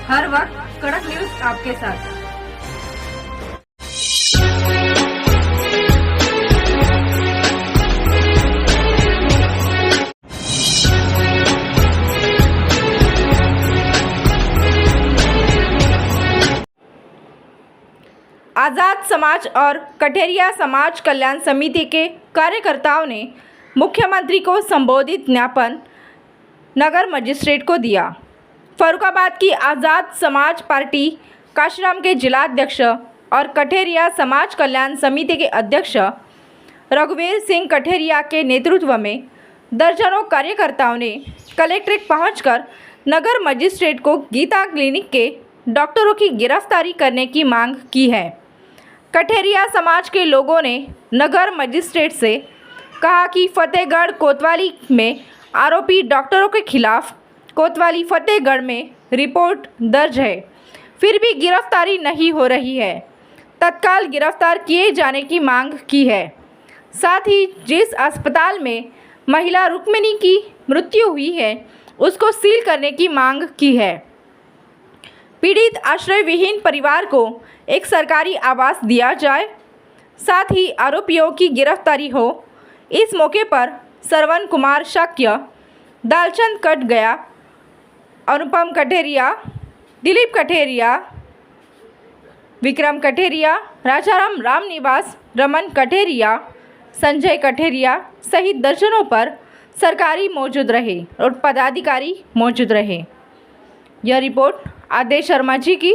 हर वक्त कड़क न्यूज आपके साथ। आज़ाद समाज और कठेरिया समाज कल्याण समिति के कार्यकर्ताओं ने मुख्यमंत्री को संबोधित ज्ञापन नगर मजिस्ट्रेट को दिया। फर्रुखाबाद की आज़ाद समाज पार्टी कांशीराम के जिलाध्यक्ष और कठेरिया समाज कल्याण समिति के अध्यक्ष रघुवीर सिंह कठेरिया के नेतृत्व में दर्जनों कार्यकर्ताओं ने कलेक्ट्रेट पहुंचकर नगर मजिस्ट्रेट को गीता क्लिनिक के डॉक्टरों की गिरफ्तारी करने की मांग की है। कठेरिया समाज के लोगों ने नगर मजिस्ट्रेट से कहा कि फतेहगढ़ कोतवाली में आरोपी डॉक्टरों के खिलाफ कोतवाली फतेहगढ़ में रिपोर्ट दर्ज है, फिर भी गिरफ्तारी नहीं हो रही है। तत्काल गिरफ्तार किए जाने की मांग की है। साथ ही जिस अस्पताल में महिला रुक्मिणी की मृत्यु हुई है उसको सील करने की मांग की है। पीड़ित आश्रय विहीन परिवार को एक सरकारी आवास दिया जाए, साथ ही आरोपियों की गिरफ्तारी हो। इस मौके पर श्रवण कुमार शाक्य, दालचंद कट गया, अनुपम कठेरिया, दिलीप कठेरिया, विक्रम कठेरिया, राजाराम रामनिवास, रमन कठेरिया, संजय कठेरिया सहित दर्जनों पर सरकारी मौजूद रहे और पदाधिकारी मौजूद रहे। यह रिपोर्ट आदेश शर्मा जी की,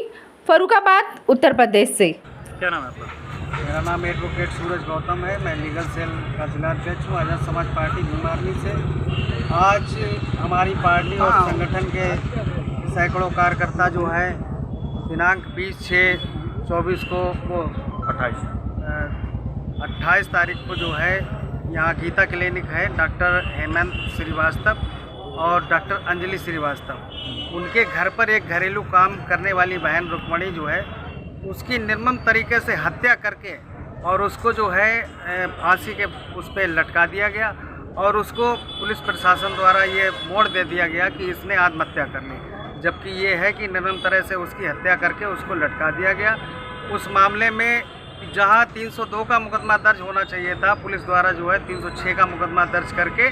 फर्रुखाबाद उत्तर प्रदेश से। क्या नाम है आपका? मेरा नाम एडवोकेट सूरज गौतम है। मैं लीगल सेल का जिलाध्यक्ष हूँ आज़ाद समाज पार्टी भीमार्मी से। आज हमारी पार्टी और संगठन के सैकड़ों कार्यकर्ता जो है दिनांक 20/6/24 को वो 28 तारीख को जो है यहाँ गीता क्लिनिक है, डॉक्टर हेमंत श्रीवास्तव और डॉक्टर अंजलि श्रीवास्तव, उनके घर पर एक घरेलू काम करने वाली बहन रुक्मिणी जो है उसकी निर्मम तरीके से हत्या करके और उसको जो है फांसी के उस पर लटका दिया गया और उसको पुलिस प्रशासन द्वारा ये मोड़ दे दिया गया कि इसने आत्महत्या कर ली, जबकि ये है कि निर्मम तरह से उसकी हत्या करके उसको लटका दिया गया। उस मामले में जहां 302 का मुकदमा दर्ज होना चाहिए था, पुलिस द्वारा जो है 306 का मुकदमा दर्ज करके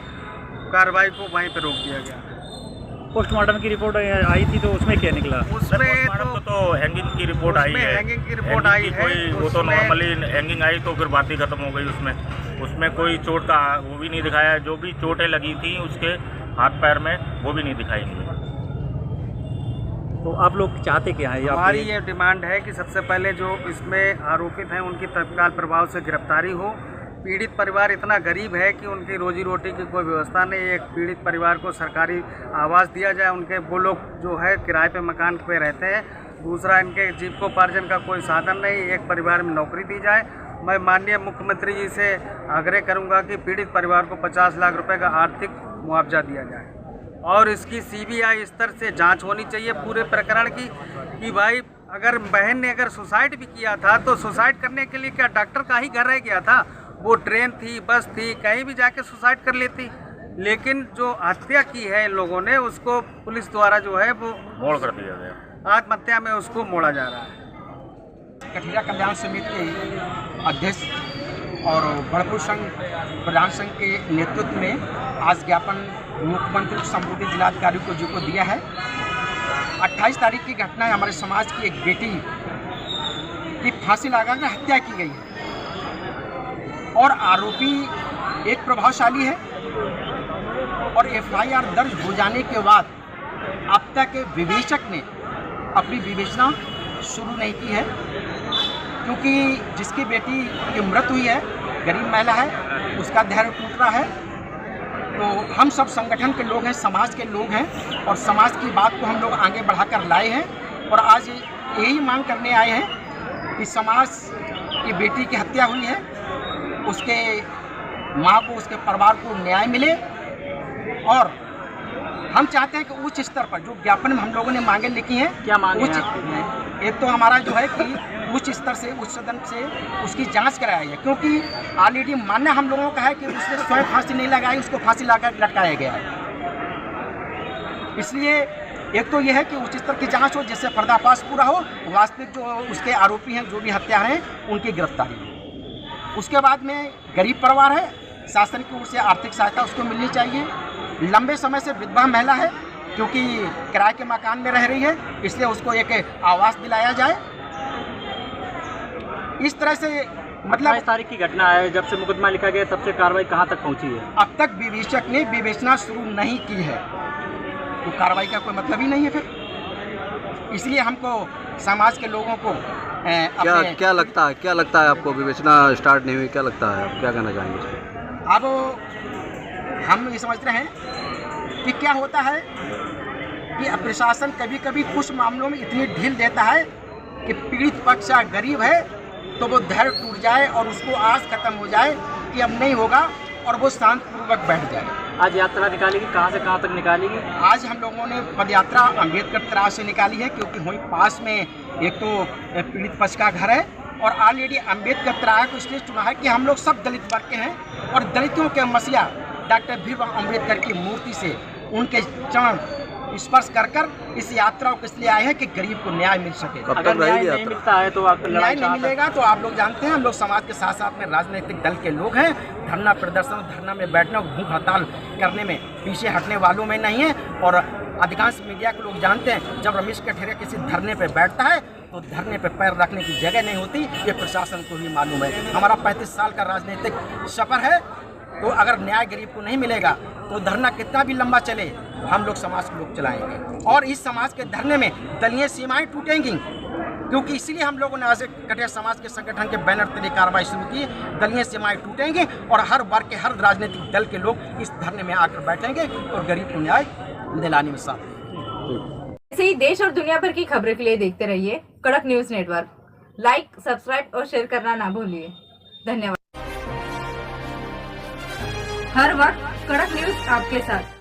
कार्रवाई को वहीं पर रोक दिया गया। पोस्टमार्टम की रिपोर्ट आई थी तो उसमें क्या निकला? उसमें तो हैंगिंग की रिपोर्ट आई है। हैंगिंग की रिपोर्ट आई है। वो तो नॉर्मली हैंगिंग आई तो फिर बात ही खत्म हो गई। उसमें कोई चोट का वो भी नहीं दिखाया। जो भी चोटें लगी थी उसके हाथ पैर में वो भी नहीं दिखाई गई। तो आप लोग चाहते क्या है? हमारी ये डिमांड है कि सबसे पहले जो इसमें आरोपित हैं उनकी तत्काल प्रभाव से गिरफ्तारी हो। पीड़ित परिवार इतना गरीब है कि उनकी रोजी रोटी की कोई व्यवस्था नहीं। एक पीड़ित परिवार को सरकारी आवास दिया जाए, उनके वो लोग जो है किराए पे मकान पे रहते हैं। दूसरा, इनके जीविकोपार्जन का कोई साधन नहीं। एक परिवार में नौकरी दी जाए। मैं माननीय मुख्यमंत्री जी से आग्रह करूंगा कि पीड़ित परिवार को 50 लाख रुपए का आर्थिक मुआवजा दिया जाए और इसकी CBI स्तर से जाँच होनी चाहिए पूरे प्रकरण की कि भाई अगर बहन ने अगर सुसाइड भी किया था तो सुसाइड करने के लिए क्या डॉक्टर का ही घर रह गया था? वो ट्रेन थी, बस थी, कहीं भी जाके सुसाइड कर लेती। लेकिन जो हत्या की है इन लोगों ने उसको पुलिस द्वारा जो है वो मोड़ कर दिया गया। आत्महत्या में उसको मोड़ा जा रहा है। कठेरिया कल्याण समिति के अध्यक्ष और भरपूर संघ प्रधान संघ के नेतृत्व में आज ज्ञापन मुख्यमंत्री को संबोधित जिलाधिकारी को दिया है। 28 तारीख की घटना है। हमारे समाज की एक बेटी की फांसी लगाकर हत्या की गई है और आरोपी एक प्रभावशाली है और FIR दर्ज हो जाने के बाद अब तक विवेचक ने अपनी विवेचना शुरू नहीं की है, क्योंकि जिसकी बेटी की मृत्यु हुई है, गरीब महिला है, उसका धैर्य टूट रहा है। तो हम सब संगठन के लोग हैं, समाज के लोग हैं और समाज की बात को हम लोग आगे बढ़ाकर लाए हैं और आज यही मांग करने आए हैं कि समाज की बेटी की हत्या हुई है, उसके माँ को, उसके परिवार को न्याय मिले और हम चाहते हैं कि उच्च स्तर पर जो ज्ञापन में हम लोगों ने मांगे लिखी हैं। क्या मांगे? एक तो हमारा जो है कि उच्च स्तर से, उच्च सदन से उसकी जांच कराई है, क्योंकि ऑलरेडी मान्य हम लोगों का है कि उसने स्वयं फांसी नहीं लगाई, उसको फांसी लगाकर लटकाया गया है। इसलिए एक तो यह है कि उच्च स्तर की जांच हो, जिससे पर्दाफाश पूरा हो, वास्तविक जो उसके आरोपी हैं, जो भी हत्यारे हैं, उनकी गिरफ्तारी हो। उसके बाद में गरीब परिवार है, शासन की ओर से आर्थिक सहायता उसको मिलनी चाहिए। लंबे समय से विधवा महिला है, क्योंकि किराए के मकान में रह रही है, इसलिए उसको एक आवास दिलाया जाए। इस तरह से मतलब 22 तारीख की घटना है, जब से मुकदमा लिखा गया तब से कार्रवाई कहाँ तक पहुँची है? अब तक विवेचक ने विवेचना शुरू नहीं की है, तो कार्रवाई का कोई मतलब ही नहीं है फिर। इसलिए हमको समाज के लोगों को क्या लगता है आपको? विवेचना स्टार्ट नहीं हुई, क्या लगता है? आप क्या कहना चाहेंगे इस पर? अब हम ये समझ रहे हैं कि क्या होता है कि प्रशासन कभी कभी कुछ मामलों में इतनी ढील देता है कि पीड़ित पक्ष या गरीब है तो वो धैर्य टूट जाए और उसको आस खत्म हो जाए कि अब नहीं होगा, और वो शांतिपूर्वक बैठ जाए। आज यात्रा निकालेगी, कहाँ से कहाँ तक निकालेगी? आज हम लोगों ने पदयात्रा अम्बेडकर तराह से निकाली है, क्योंकि वहीं पास में एक तो पीड़ित पक्ष का घर है, और ऑलरेडी अम्बेडकर तराह को इसलिए चुना है कि हम लोग सब दलित वर्ग के हैं, और दलितों के मसीहा डॉक्टर भीमराव अम्बेडकर की मूर्ति से उनके चरण स्पर्श कर इस यात्रा को इसलिए आए हैं कि गरीब को न्याय मिल सके। अगर न्याय नहीं मिलता है तो आप न्याय नहीं मिलेगा तो आप लोग जानते हैं, हम लोग समाज के साथ साथ में राजनीतिक दल के लोग हैं, धरना प्रदर्शन, धरना में बैठना, भूख हड़ताल करने में पीछे हटने वालों में नहीं है। और अधिकांश मीडिया के लोग जानते हैं, जब रमेश कठेरिया किसी धरने पर बैठता है तो धरने पर पैर रखने की जगह नहीं होती, ये प्रशासन को भी मालूम है। हमारा 35 साल का राजनीतिक सफर है, तो अगर न्याय गरीब को नहीं मिलेगा तो धरना कितना भी लंबा चले, हम लोग समाज के लोग चलाएंगे, और इस समाज के धरने में दलीय सीमाएं टूटेंगी, क्योंकि इसीलिए हम लोगों ने आज कटिया समाज के संगठन के बैनर तले कार्रवाई शुरू की। दलीय सीमाएं टूटेंगी और हर वर्ग के, हर राजनीतिक दल के लोग इस धरने में आकर बैठेंगे और गरीब को न्याय दिलाने में साथ देंगे। ऐसे ही देश और दुनिया भर की खबरों के लिए देखते रहिए कड़क न्यूज नेटवर्क। लाइक, सब्सक्राइब और शेयर करना ना भूलिए। धन्यवाद। हर वक्त कड़क न्यूज आपके साथ।